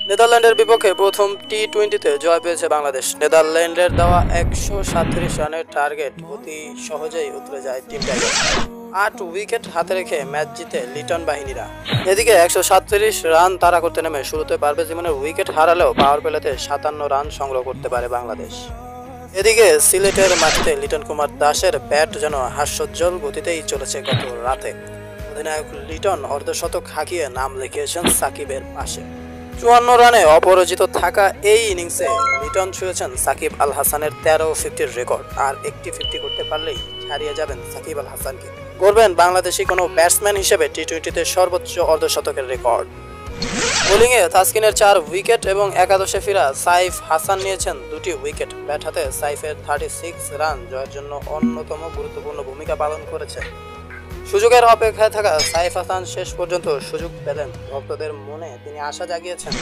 নেদারল্যান্ডের বিপক্ষে প্রথম টি-20তে জয় পেয়েছে বাংলাদেশ। নেদারল্যান্ডের দেওয়া 137 রানের টার্গেট অতি সহজেই উতরে যায় টিম টাইগার। 8 উইকেট হাতে রেখে ম্যাচ জিতে লিটন বাহিনীরা। এদিকে 137 রান তাড়া করতে নেমে শুরুতে পারভেজ ইমনের উইকেট হারালেও পাওয়ার প্লেতে 57 রান সংগ্রহ করতে পারে বাংলাদেশ। এদিকে সিলেটের মাটিতে লিটন কুমার দাসের ব্যাট যেন হাস্যোজ্জ্বল গতিতেই চলেছে গত রাতে। অধিনায়ক লিটন অর্ধশতক হাঁকিয়ে নাম লিখিয়েছেন সাকিবের পাশে। 54 রানে অপরাজিত থাকা এই ইনিংসে লিটন ছুঁয়েছেন সাকিব আল হাসানের 13-50 রেকর্ড। আর একটি 50 করতে পারলেই হারিয়ে যাবেন সাকিব আল হাসানকে, করবেন বাংলাদেশি কোনো ব্যাটসম্যান হিসেবে টি-20তে সর্বোচ্চ অর্ধশতকের রেকর্ড। বোলিংয়ে তাসকিনের 4 উইকেট এবং একাদশে ফেরা সাইফ হাসান নিয়েছেন 2টি উইকেট। ব্যাট হাতে সাইফের 36 রান জয়ের জন্য অন্যতম গুরুত্বপূর্ণ ভূমিকা পালন করেছে। সুযোগের অপেক্ষায় থাকা সাইফ হাসান শেষ পর্যন্ত সুযোগ পেলেন। ভক্তদের মনে তিনি আশা জাগিয়েছেন।